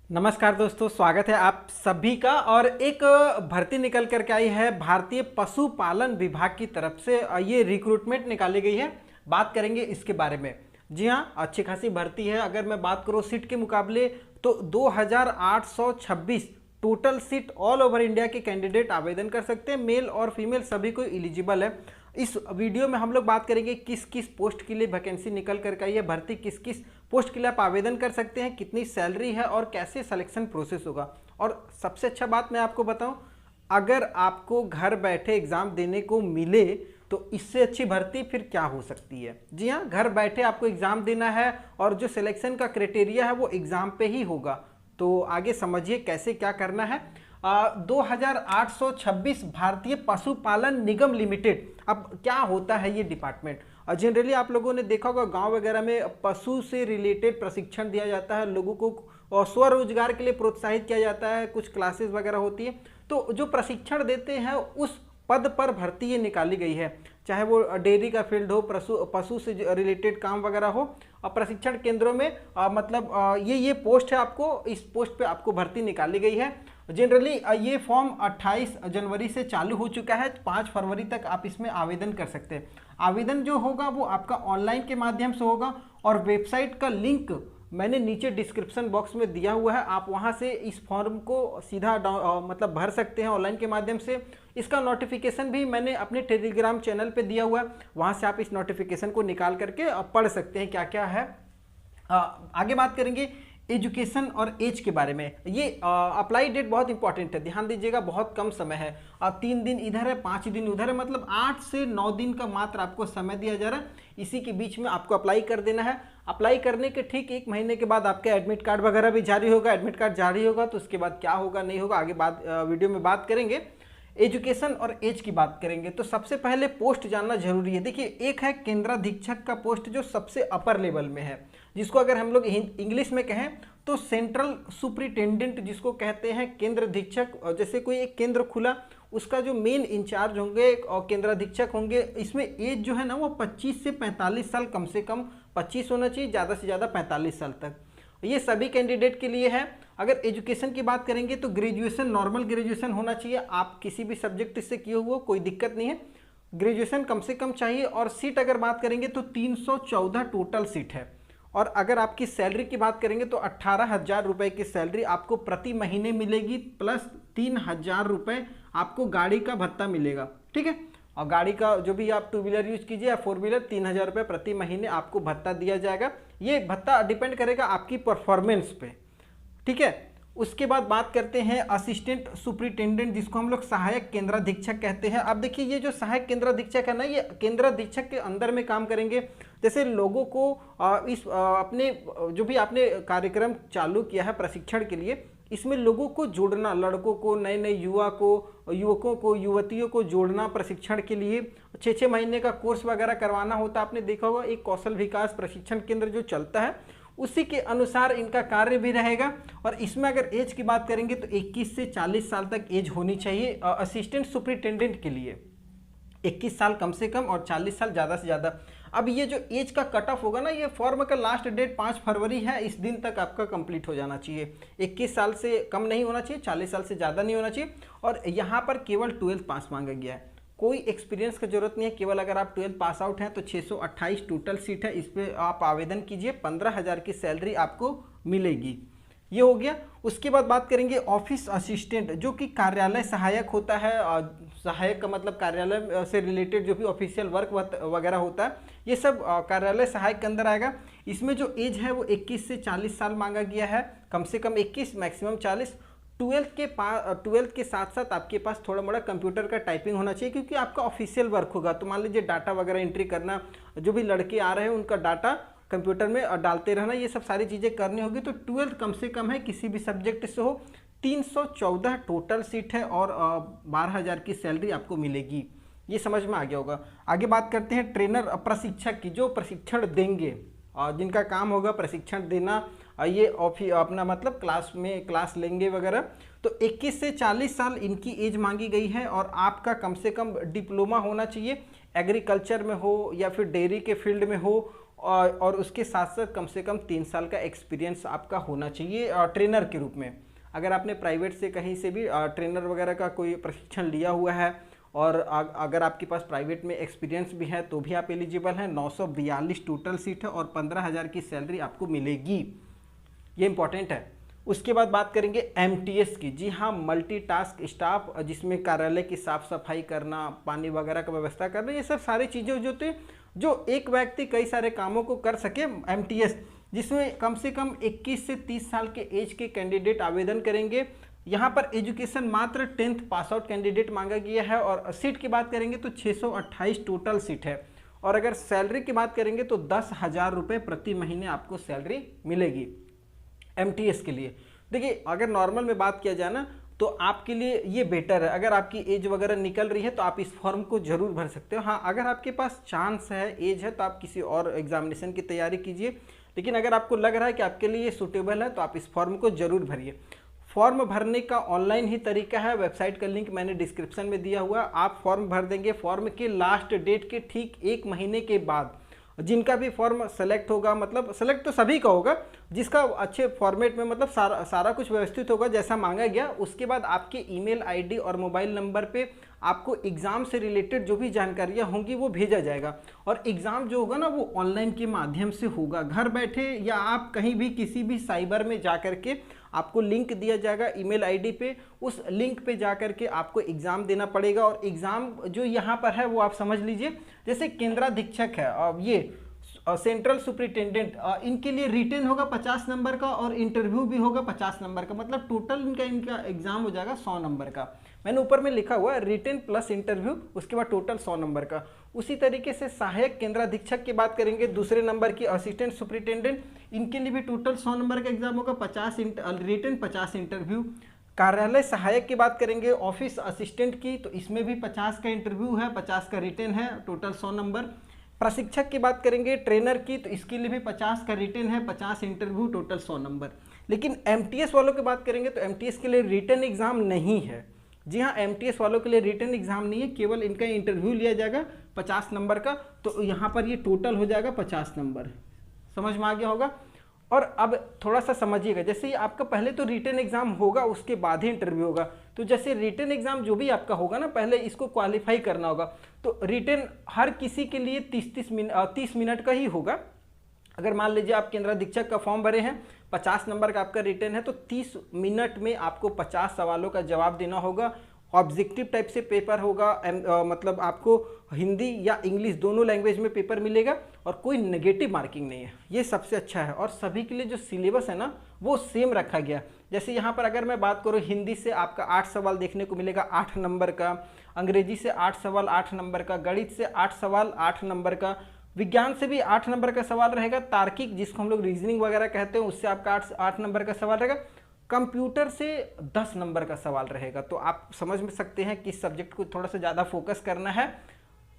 नमस्कार दोस्तों, स्वागत है आप सभी का। और एक भर्ती निकल करके आई है भारतीय पशुपालन विभाग की तरफ से। ये रिक्रूटमेंट निकाली गई है, बात करेंगे इसके बारे में। जी हाँ, अच्छी खासी भर्ती है। अगर मैं बात करूँ सीट के मुकाबले तो 2826 total seat all over India के कैंडिडेट आवेदन कर सकते हैं। मेल और फीमेल सभी को एलिजिबल है। इस वीडियो में हम लोग बात करेंगे किस किस पोस्ट के लिए वैकेंसी निकल कर आई है, भर्ती किस किस पोस्ट के लिए आप आवेदन कर सकते हैं, कितनी सैलरी है और कैसे सिलेक्शन प्रोसेस होगा। और सबसे अच्छा बात मैं आपको बताऊं, अगर आपको घर बैठे एग्जाम देने को मिले तो इससे अच्छी भर्ती फिर क्या हो सकती है। जी हाँ, घर बैठे आपको एग्जाम देना है और जो सिलेक्शन का क्राइटेरिया है वो एग्जाम पे ही होगा। तो आगे समझिए कैसे क्या करना है। 2826 भारतीय पशुपालन निगम लिमिटेड। अब क्या होता है ये डिपार्टमेंट? जनरली आप लोगों ने देखा होगा गांव वगैरह में पशु से रिलेटेड प्रशिक्षण दिया जाता है, लोगों को स्वरोजगार के लिए प्रोत्साहित किया जाता है, कुछ क्लासेस वगैरह होती है। तो जो प्रशिक्षण देते हैं उस पद पर भर्ती ये निकाली गई है, चाहे वो डेयरी का फील्ड हो, पशु से रिलेटेड काम वगैरह हो। प्रशिक्षण केंद्रों में ये पोस्ट है, आपको इस पोस्ट पे आपको भर्ती निकाली गई है। जनरली ये फॉर्म 28 जनवरी से चालू हो चुका है, 5 फरवरी तक आप इसमें आवेदन कर सकते हैं। आवेदन जो होगा वो आपका ऑनलाइन के माध्यम से होगा और वेबसाइट का लिंक मैंने नीचे डिस्क्रिप्शन बॉक्स में दिया हुआ है। आप वहां से इस फॉर्म को सीधा मतलब भर सकते हैं ऑनलाइन के माध्यम से। इसका नोटिफिकेशन भी मैंने अपने टेलीग्राम चैनल पे दिया हुआ है, वहां से आप इस नोटिफिकेशन को निकाल करके पढ़ सकते हैं क्या क्या है। आगे बात करेंगे एजुकेशन और एज के बारे में। ये अप्लाई डेट बहुत इंपॉर्टेंट है, ध्यान दीजिएगा। बहुत कम समय है, 3 दिन इधर है 5 दिन उधर है, मतलब 8 से 9 दिन का मात्र आपको समय दिया जा रहा है। इसी के बीच में आपको अप्लाई कर देना है। अप्लाई करने के ठीक 1 महीने के बाद आपका एडमिट कार्ड वगैरह भी जारी होगा। एडमिट कार्ड जारी होगा तो उसके बाद क्या होगा नहीं होगा आगे वीडियो में बात करेंगे। एजुकेशन और एज की बात करेंगे तो सबसे पहले पोस्ट जानना जरूरी है। देखिए, एक है केंद्राधीक्षक का पोस्ट जो सबसे अपर लेवल में है, जिसको अगर हम लोग इंग्लिश में कहें तो सेंट्रल सुपरिटेंडेंट जिसको कहते हैं केंद्राधीक्षक। जैसे कोई एक केंद्र खुला, उसका जो मेन इंचार्ज होंगे और केंद्राधीक्षक होंगे। इसमें एज जो है ना वो 25 से 45 साल, कम से कम 25 होना चाहिए, ज़्यादा से ज़्यादा 45 साल तक। ये सभी कैंडिडेट के लिए है। अगर एजुकेशन की बात करेंगे तो ग्रेजुएशन, नॉर्मल ग्रेजुएशन होना चाहिए। आप किसी भी सब्जेक्ट से किए हुए कोई दिक्कत नहीं है, ग्रेजुएशन कम से कम चाहिए। और सीट अगर बात करेंगे तो 314 टोटल सीट है। और अगर आपकी सैलरी की बात करेंगे तो 18,000 रुपये की सैलरी आपको प्रति महीने मिलेगी, प्लस 3,000 रुपये आपको गाड़ी का भत्ता मिलेगा। ठीक है, और गाड़ी का जो भी आप 2 व्हीलर यूज कीजिए या 4 व्हीलर, 3,000 रुपये प्रति महीने आपको भत्ता दिया जाएगा। ये भत्ता डिपेंड करेगा आपकी परफॉर्मेंस पे। ठीक है, उसके बाद बात करते हैं असिस्टेंट सुपरिटेंडेंट, जिसको हम लोग सहायक केंद्राधीक्षक कहते हैं। अब देखिए, ये जो सहायक केंद्राधीक्षक है ना, ये केंद्राधीक्षक के अंदर में काम करेंगे। जैसे लोगों को अपने जो भी आपने कार्यक्रम चालू किया है प्रशिक्षण के लिए, इसमें लोगों को जोड़ना, लड़कों को, नए नए युवकों को, युवतियों को जोड़ना प्रशिक्षण के लिए 6-6 महीने का कोर्स वगैरह करवाना होता है। आपने देखा होगा एक कौशल विकास प्रशिक्षण केंद्र जो चलता है, उसी के अनुसार इनका कार्य भी रहेगा। और इसमें अगर एज की बात करेंगे तो 21 से 40 साल तक एज होनी चाहिए असिस्टेंट सुपरिटेंडेंट के लिए। 21 साल कम से कम और 40 साल ज़्यादा से ज़्यादा। अब ये जो एज का कट ऑफ होगा ना, ये फॉर्म का लास्ट डेट 5 फरवरी है। इस दिन तक आपका कंप्लीट हो जाना चाहिए। 21 साल से कम नहीं होना चाहिए, 40 साल से ज़्यादा नहीं होना चाहिए। और यहाँ पर केवल 12th पास मांगा गया है, कोई एक्सपीरियंस का जरूरत नहीं है। केवल अगर आप 12th पास आउट हैं तो 628 टोटल सीट है, इस पर आप आवेदन कीजिए। 15,000 की सैलरी आपको मिलेगी। ये हो गया। उसके बाद बात करेंगे ऑफिस असिस्टेंट, जो कि कार्यालय सहायक होता है। सहायक का मतलब कार्यालय से रिलेटेड जो भी ऑफिशियल वर्क वगैरह होता है, ये सब कार्यालय सहायक के अंदर आएगा। इसमें जो एज है वो 21 से 40 साल मांगा गया है, कम से कम 21, मैक्सिमम 40। 12th के साथ साथ आपके पास थोड़ा मोड़ा कंप्यूटर का टाइपिंग होना चाहिए, क्योंकि आपका ऑफिशियल वर्क होगा। तो मान लीजिए डाटा वगैरह एंट्री करना, जो भी लड़के आ रहे हैं उनका डाटा कंप्यूटर में डालते रहना, ये सब सारी चीज़ें करनी होगी। तो 12th कम से कम है, किसी भी सब्जेक्ट से हो। 314 टोटल सीट है और 12,000 की सैलरी आपको मिलेगी। ये समझ में आ गया होगा। आगे बात करते हैं ट्रेनर प्रशिक्षक की, जो प्रशिक्षण देंगे और जिनका काम होगा प्रशिक्षण देना। ये अपना मतलब क्लास लेंगे वगैरह। तो 21 से 40 साल इनकी एज मांगी गई है और आपका कम से कम डिप्लोमा होना चाहिए, एग्रीकल्चर में हो या फिर डेयरी के फील्ड में हो, और उसके साथ साथ कम से कम 3 साल का एक्सपीरियंस आपका होना चाहिए ट्रेनर के रूप में। अगर आपने प्राइवेट से कहीं से भी ट्रेनर वगैरह का कोई प्रशिक्षण लिया हुआ है और अगर आपके पास प्राइवेट में एक्सपीरियंस भी है तो भी आप एलिजिबल हैं। 942 टोटल सीट है और 15,000 की सैलरी आपको मिलेगी, ये इंपॉर्टेंट है। उसके बाद बात करेंगे एमटीएस की। जी हाँ, मल्टीटास्क स्टाफ, जिसमें कार्यालय की साफ सफाई करना, पानी वगैरह का व्यवस्था करना, ये सब सारी चीज़ें जो थे जो एक व्यक्ति कई सारे कामों को कर सके, एमटीएस, जिसमें कम से कम 21 से 30 साल के एज के कैंडिडेट आवेदन करेंगे। यहाँ पर एजुकेशन मात्र 10th पास आउट कैंडिडेट मांगा गया है। और सीट की बात करेंगे तो 628 टोटल सीट है। और अगर सैलरी की बात करेंगे तो 10,000 रुपये प्रति महीने आपको सैलरी मिलेगी एमटीएस के लिए। देखिए, अगर नॉर्मल में बात किया जाए ना तो आपके लिए ये बेटर है। अगर आपकी एज वगैरह निकल रही है तो आप इस फॉर्म को जरूर भर सकते हो। हाँ, अगर आपके पास चांस है, एज है, तो आप किसी और एग्जामिनेशन की तैयारी कीजिए। लेकिन अगर आपको लग रहा है कि आपके लिए ये सूटेबल है तो आप इस फॉर्म को जरूर भरिए। फॉर्म भरने का ऑनलाइन ही तरीका है, वेबसाइट का लिंक मैंने डिस्क्रिप्शन में दिया हुआ। आप फॉर्म भर देंगे, फॉर्म के लास्ट डेट के ठीक 1 महीने के बाद जिनका भी फॉर्म सेलेक्ट होगा, मतलब सेलेक्ट तो सभी का होगा, जिसका अच्छे फॉर्मेट में मतलब सारा कुछ व्यवस्थित होगा जैसा मांगा गया, उसके बाद आपके ईमेल आईडी और मोबाइल नंबर पे आपको एग्ज़ाम से रिलेटेड जो भी जानकारियाँ होंगी वो भेजा जाएगा। और एग्ज़ाम जो होगा ना वो ऑनलाइन के माध्यम से होगा, घर बैठे या आप कहीं भी किसी भी साइबर में जा कर के आपको लिंक दिया जाएगा ईमेल आईडी पे, उस लिंक पे जा कर के आपको एग्ज़ाम देना पड़ेगा। और एग्ज़ाम जो यहाँ पर है वो आप समझ लीजिए, जैसे केंद्राधीक्षक है और ये सेंट्रल सुपरिटेंडेंट, इनके लिए रिटेन होगा 50 नंबर का और इंटरव्यू भी होगा 50 नंबर का, मतलब टोटल इनका एग्जाम हो जाएगा 100 नंबर का। मैंने ऊपर में लिखा हुआ है रिटेन प्लस इंटरव्यू, उसके बाद टोटल 100 नंबर का। उसी तरीके से सहायक केंद्राधीक्षक की बात करेंगे, दूसरे नंबर की असिस्टेंट सुपरिटेंडेंट, इनके लिए भी टोटल 100 नंबर का एग्जाम होगा, 50 रिटेन 50 इंटरव्यू। कार्यालय सहायक की बात करेंगे, ऑफिस असिस्टेंट की, तो इसमें भी 50 का इंटरव्यू है, 50 का रिटेन है, टोटल 100 नंबर। प्रशिक्षक की बात करेंगे ट्रेनर की, तो इसके लिए भी 50 का रिटेन है, 50 इंटरव्यू, टोटल 100 नंबर। लेकिन एमटीएस वालों की बात करेंगे तो एमटीएस के लिए रिटन एग्जाम नहीं है। जी हाँ, एमटीएस वालों के लिए रिटन एग्जाम नहीं है, केवल इनका इंटरव्यू लिया जाएगा 50 नंबर का। तो यहाँ पर ये टोटल हो जाएगा 50 नंबर, समझ में आ गया होगा। और अब थोड़ा सा समझिएगा, जैसे आपका पहले तो रिटन एग्जाम होगा, उसके बाद ही इंटरव्यू होगा। तो जैसे रिटन एग्जाम जो भी आपका होगा ना, पहले इसको क्वालिफाई करना होगा। तो रिटन हर किसी के लिए 30 मिनट का ही होगा। अगर मान लीजिए आप केंद्राधीक्षक का फॉर्म भरे हैं, 50 नंबर का आपका रिटन है, तो 30 मिनट में आपको 50 सवालों का जवाब देना होगा। ऑब्जेक्टिव टाइप से पेपर होगा, मतलब आपको हिंदी या इंग्लिश दोनों लैंग्वेज में पेपर मिलेगा और कोई नेगेटिव मार्किंग नहीं है, ये सबसे अच्छा है। और सभी के लिए जो सिलेबस है ना वो सेम रखा गया। जैसे यहाँ पर अगर मैं बात करूँ, हिंदी से आपका 8 सवाल देखने को मिलेगा 8 नंबर का, अंग्रेजी से 8 सवाल 8 नंबर का, गणित से 8 सवाल 8 नंबर का, विज्ञान से भी 8 नंबर का सवाल रहेगा, तार्किक जिसको हम लोग रीजनिंग वगैरह कहते हैं उससे आपका 8 नंबर का सवाल रहेगा, कंप्यूटर से 10 नंबर का सवाल रहेगा। तो आप समझ में सकते हैं कि इस सब्जेक्ट को थोड़ा सा ज़्यादा फोकस करना है।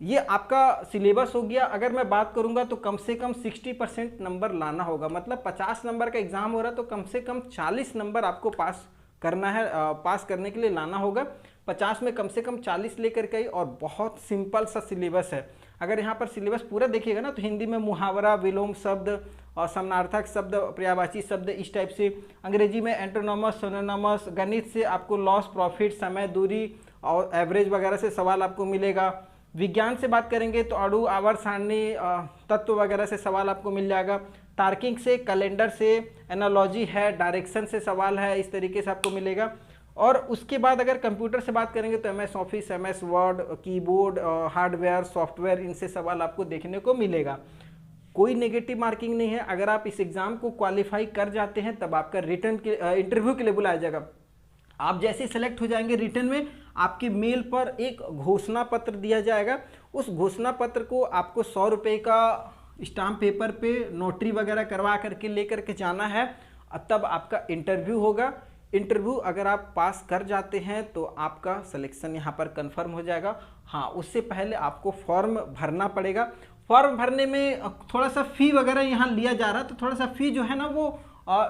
ये आपका सिलेबस हो गया। अगर मैं बात करूंगा तो कम से कम 60% नंबर लाना होगा, मतलब 50 नंबर का एग्जाम हो रहा है तो कम से कम 40 नंबर आपको पास करना है, पास करने के लिए लाना होगा। 50 में कम से कम 40 लेकर के, और बहुत सिंपल सा सिलेबस है। अगर यहाँ पर सिलेबस पूरा देखिएगा ना तो हिंदी में मुहावरा, विलोम शब्द और समानार्थक शब्द, पर्यायवाची शब्द, इस टाइप से। अंग्रेजी में एंटोनोमस, सिनोनिमस, गणित से आपको लॉस, प्रॉफिट, समय, दूरी और एवरेज वगैरह से सवाल आपको मिलेगा। विज्ञान से बात करेंगे तो अणु, आवर्त सारणी, तत्व वगैरह से सवाल आपको मिल जाएगा। तार्किक से, कैलेंडर से, एनालॉजी है, डायरेक्शन से सवाल है, इस तरीके से आपको मिलेगा। और उसके बाद अगर कंप्यूटर से बात करेंगे तो MS office, MS word, keyboard, hardware, software, इनसे सवाल आपको देखने को मिलेगा। कोई नेगेटिव मार्किंग नहीं है। अगर आप इस एग्जाम को क्वालिफाई कर जाते हैं तब आपका रिटर्न के इंटरव्यू के लिए बुलाया जाएगा। आप जैसे सेलेक्ट हो जाएंगे रिटर्न में, आपके मेल पर एक घोषणा पत्र दिया जाएगा। उस घोषणा पत्र को आपको 100 रुपये का स्टाम्प पेपर पे नोटरी वगैरह करवा करके लेकर के जाना है, तब आपका इंटरव्यू होगा। इंटरव्यू अगर आप पास कर जाते हैं तो आपका सिलेक्शन यहाँ पर कंफर्म हो जाएगा। हाँ, उससे पहले आपको फॉर्म भरना पड़ेगा। फॉर्म भरने में थोड़ा सा फ़ी वगैरह यहाँ लिया जा रहा है, तो थोड़ा सा फ़ी जो है ना वो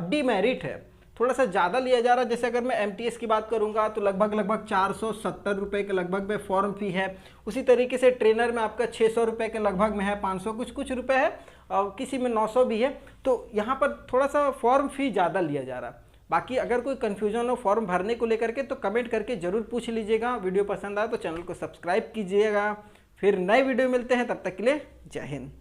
डीमेरिट है, थोड़ा सा ज़्यादा लिया जा रहा है। जैसे अगर मैं MTS की बात करूँगा तो लगभग 470 रुपये के लगभग में फॉर्म फ़ी है। उसी तरीके से ट्रेनर में आपका 600 रुपये के लगभग में है, 500 कुछ रुपये है। किसी में 900 भी है। तो यहाँ पर थोड़ा सा फॉर्म फी ज़्यादा लिया जा रहा है। बाकी अगर कोई कन्फ्यूजन हो फॉर्म भरने को लेकर के तो कमेंट करके ज़रूर पूछ लीजिएगा। वीडियो पसंद आए तो चैनल को सब्सक्राइब कीजिएगा। फिर नए वीडियो मिलते हैं, तब तक के लिए जय हिंद।